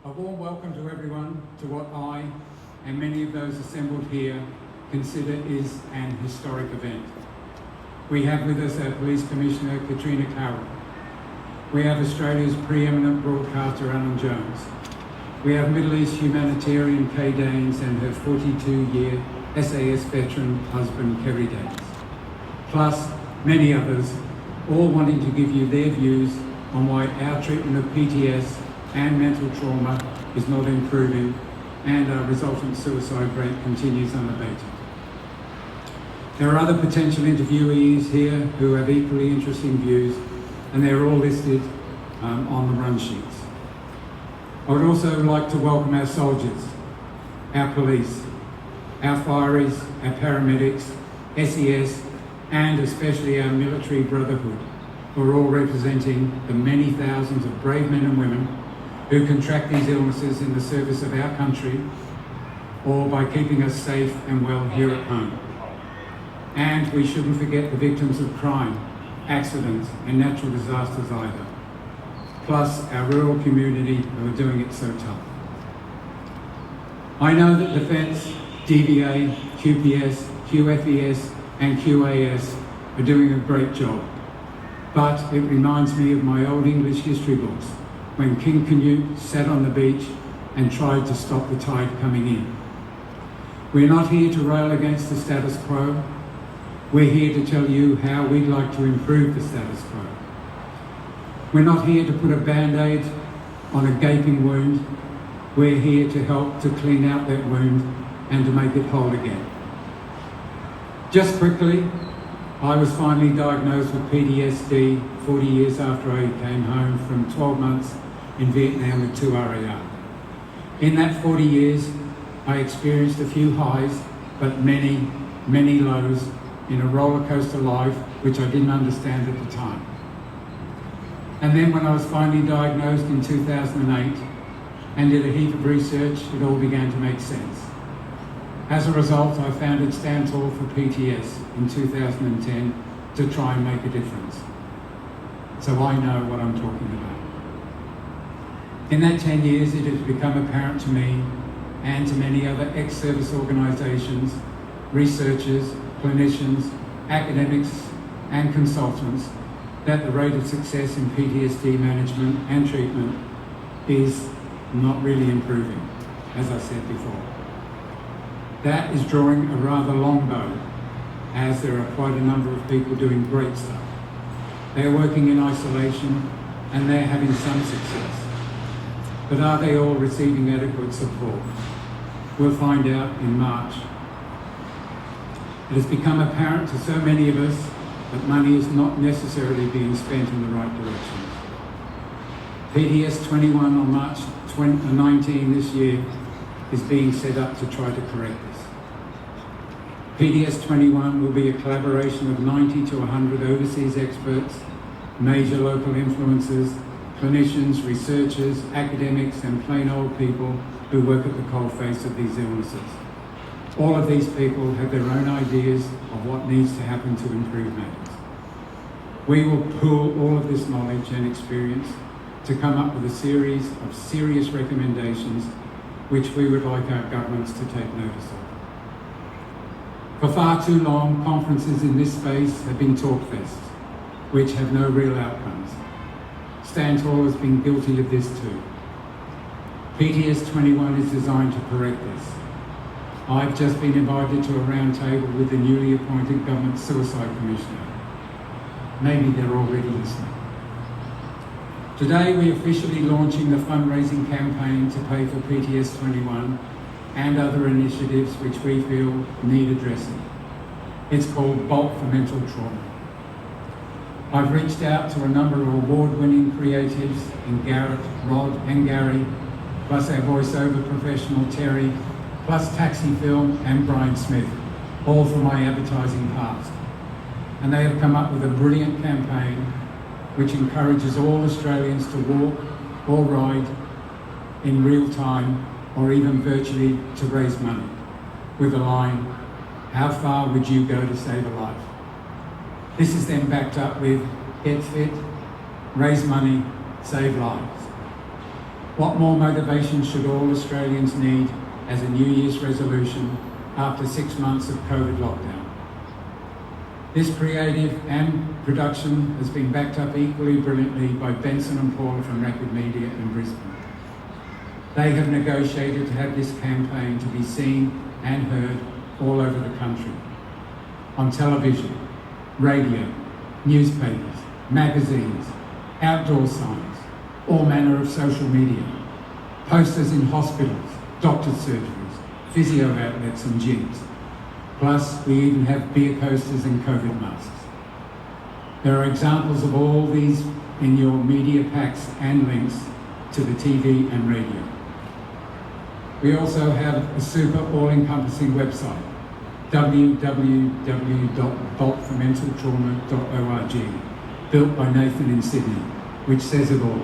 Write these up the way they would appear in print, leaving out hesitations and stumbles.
A warm welcome to everyone to what I and many of those assembled here consider is an historic event. We have with us our Police Commissioner, Katrina Carroll. We have Australia's preeminent broadcaster, Alan Jones. We have Middle East humanitarian Kay Danes and her 42-year SAS veteran husband, Kerry Danes. Plus, many others, all wanting to give you their views on why our treatment of PTS and mental trauma is not improving and our resultant suicide rate continues unabated. There are other potential interviewees here who have equally interesting views, and they're all listed on the run sheets. I would also like to welcome our soldiers, our police, our fireys, our paramedics, SES, and especially our military brotherhood, who are all representing the many thousands of brave men and women who contract these illnesses in the service of our country or by keeping us safe and well here at home. And we shouldn't forget the victims of crime, accidents and natural disasters either. Plus our rural community who are doing it so tough. I know that Defence, DVA, QPS, QFES and QAS are doing a great job, but it reminds me of my old English history books when King Canute sat on the beach and tried to stop the tide coming in. We're not here to rail against the status quo. We're here to tell you how we'd like to improve the status quo. We're not here to put a band-aid on a gaping wound. We're here to help to clean out that wound and to make it whole again. Just quickly, I was finally diagnosed with PTSD 40 years after I came home from 12 months in Vietnam with 2 RAR. In that 40 years, I experienced a few highs, but many, many lows in a roller coaster life, which I didn't understand at the time. And then when I was finally diagnosed in 2008 and did a heap of research, it all began to make sense. As a result, I founded Stand Tall for PTS in 2010 to try and make a difference. So I know what I'm talking about. In that 10 years, it has become apparent to me and to many other ex-service organisations, researchers, clinicians, academics and consultants that the rate of success in PTSD management and treatment is not really improving, as I said before. That is drawing a rather long bow, as there are quite a number of people doing great stuff. They're working in isolation and they're having some success. But are they all receiving adequate support? We'll find out in March. It has become apparent to so many of us that money is not necessarily being spent in the right direction. PTS 21 on March 19 this year is being set up to try to correct this. PTS 21 will be a collaboration of 90 to 100 overseas experts, major local influencers, clinicians, researchers, academics and plain old people who work at the coalface of these illnesses. All of these people have their own ideas of what needs to happen to improve matters. We will pool all of this knowledge and experience to come up with a series of serious recommendations which we would like our governments to take notice of. For far too long, conferences in this space have been talk fests, which have no real outcomes. Stand Tall has been guilty of this too. PTS 21 is designed to correct this. I've just been invited to a round table with the newly appointed Government Suicide Commissioner. Maybe they're already listening. Today we're officially launching the fundraising campaign to pay for PTS 21 and other initiatives which we feel need addressing. It's called Bolt for Mental Trauma. I've reached out to a number of award-winning creatives in Garrett, Rod and Gary, plus our voiceover professional Terry, plus Taxi Film and Brian Smith, all from my advertising past. And they have come up with a brilliant campaign which encourages all Australians to walk or ride in real time or even virtually to raise money with a line, how far would you go to save a life? This is then backed up with get fit, raise money, save lives. What more motivation should all Australians need as a New Year's resolution after 6 months of COVID lockdown? This creative and production has been backed up equally brilliantly by Benson and Paula from Rapid Media in Brisbane. They have negotiated to have this campaign to be seen and heard all over the country, on television, radio, newspapers, magazines, outdoor signs, all manner of social media, posters in hospitals, doctors' surgeries, physio outlets and gyms. Plus, we even have beer coasters and COVID masks. There are examples of all these in your media packs and links to the TV and radio. We also have a super all-encompassing website, www.vaultformentaltrauma.org, built by Nathan in Sydney, which says it all.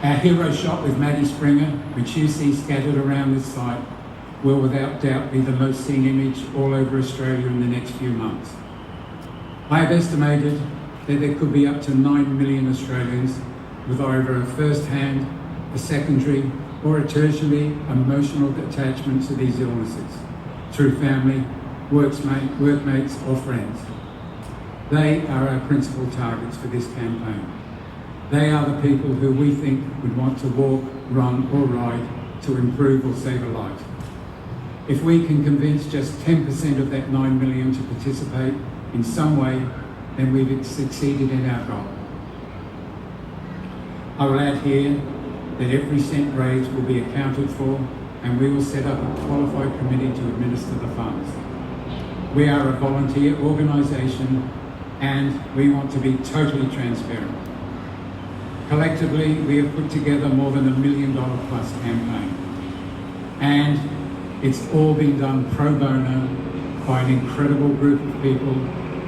Our hero shop with Maddie Springer, which you see scattered around this site, will without doubt be the most seen image all over Australia in the next few months. I have estimated that there could be up to 9 million Australians with either a first-hand, a secondary, or a tertiary emotional attachment to these illnesses through family, workmates, or friends. They are our principal targets for this campaign. They are the people who we think would want to walk, run, or ride to improve or save a life. If we can convince just 10% of that 9 million to participate in some way, then we've succeeded in our goal. I will add here that every cent raised will be accounted for, and we will set up a qualified committee to administer the funds. We are a volunteer organisation and we want to be totally transparent. Collectively, we have put together more than $1 million plus campaign, and it's all been done pro bono by an incredible group of people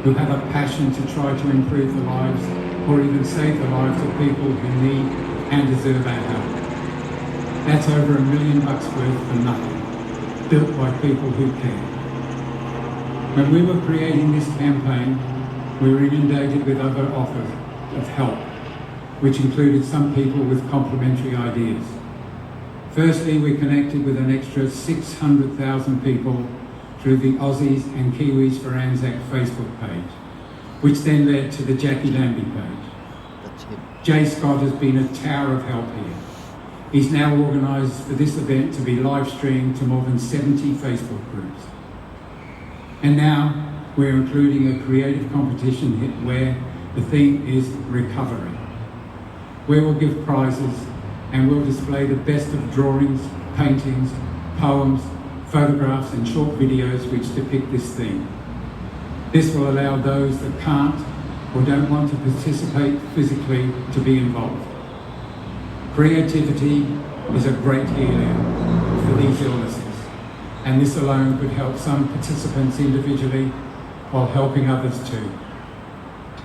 who have a passion to try to improve the lives or even save the lives of people who need and deserve our help. That's over $1 million worth for nothing, built by people who care. When we were creating this campaign, we were inundated with other offers of help, which included some people with complementary ideas. Firstly, we connected with an extra 600,000 people through the Aussies and Kiwis for Anzac Facebook page, which then led to the Jackie Lambie page. Jay Scott has been a tower of help here. He's now organised for this event to be live streamed to more than 70 Facebook groups. And now we're including a creative competition where the theme is recovery. We will give prizes and we'll display the best of drawings, paintings, poems, photographs and short videos which depict this theme. This will allow those that can't or don't want to participate physically to be involved. Creativity is a great healer for these illnesses, and this alone could help some participants individually while helping others too.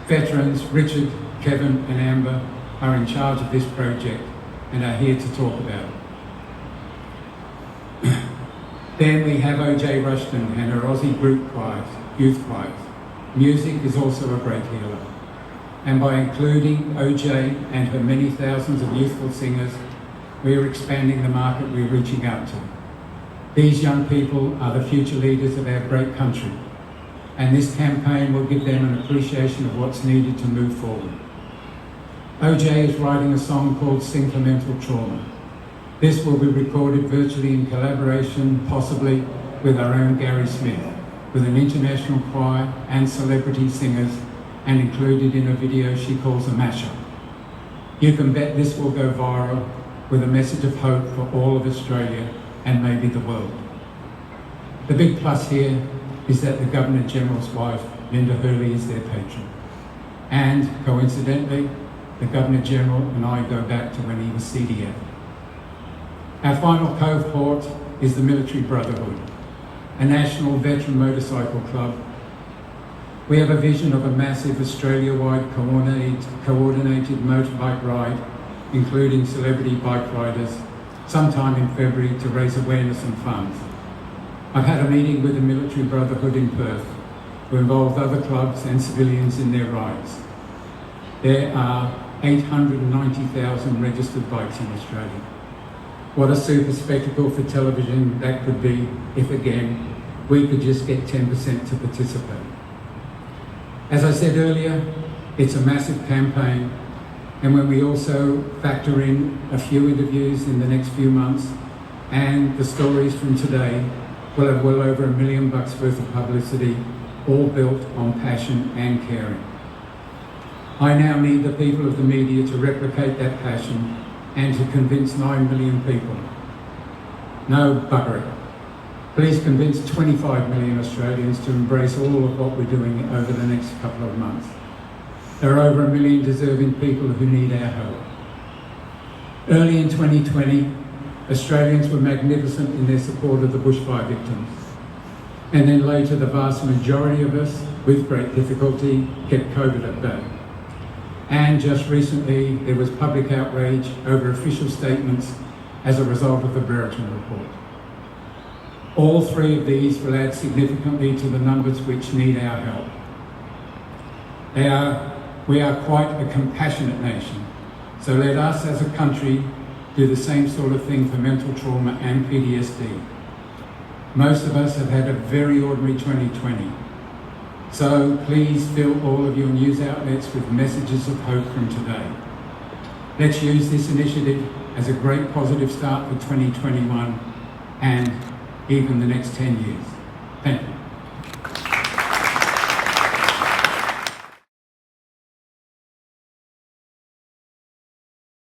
Veterans Richard, Kevin and Amber are in charge of this project and are here to talk about it. Then we have OJ Rushton and her Aussie group choirs, youth choirs. Music is also a great healer. And by including OJ and her many thousands of youthful singers, we are expanding the market we're reaching out to. These young people are the future leaders of our great country, and this campaign will give them an appreciation of what's needed to move forward. OJ is writing a song called Sing for Mental Trauma. This will be recorded virtually in collaboration, possibly with our own Gary Smith, with an international choir and celebrity singers, and included in a video she calls a mashup. You can bet this will go viral with a message of hope for all of Australia and maybe the world. The big plus here is that the Governor-General's wife, Linda Hurley, is their patron. And coincidentally, the Governor-General and I go back to when he was CDF. Our final cohort is the Military Brotherhood, a national veteran motorcycle club. We have a vision of a massive Australia-wide coordinated motorbike ride, including celebrity bike riders, sometime in February to raise awareness and funds. I've had a meeting with the Military Brotherhood in Perth, who involved other clubs and civilians in their rides. There are 890,000 registered bikes in Australia. What a super spectacle for television that could be if, again, we could just get 10% to participate. As I said earlier, it's a massive campaign, and when we also factor in a few interviews in the next few months and the stories from today, we'll have well over $1 million worth of publicity, all built on passion and caring. I now need the people of the media to replicate that passion and to convince 9 million people. No buggery. Please convince 25 million Australians to embrace all of what we're doing over the next couple of months. There are over 1 million deserving people who need our help. Early in 2020, Australians were magnificent in their support of the bushfire victims. And then later, the vast majority of us, with great difficulty, kept COVID at bay. And just recently, there was public outrage over official statements as a result of the Brereton report. All three of these will add significantly to the numbers which need our help. We are quite a compassionate nation, so let us as a country do the same sort of thing for mental trauma and PTSD. Most of us have had a very ordinary 2020. So please fill all of your news outlets with messages of hope from today. Let's use this initiative as a great positive start for 2021 and even the next 10 years. Thank you.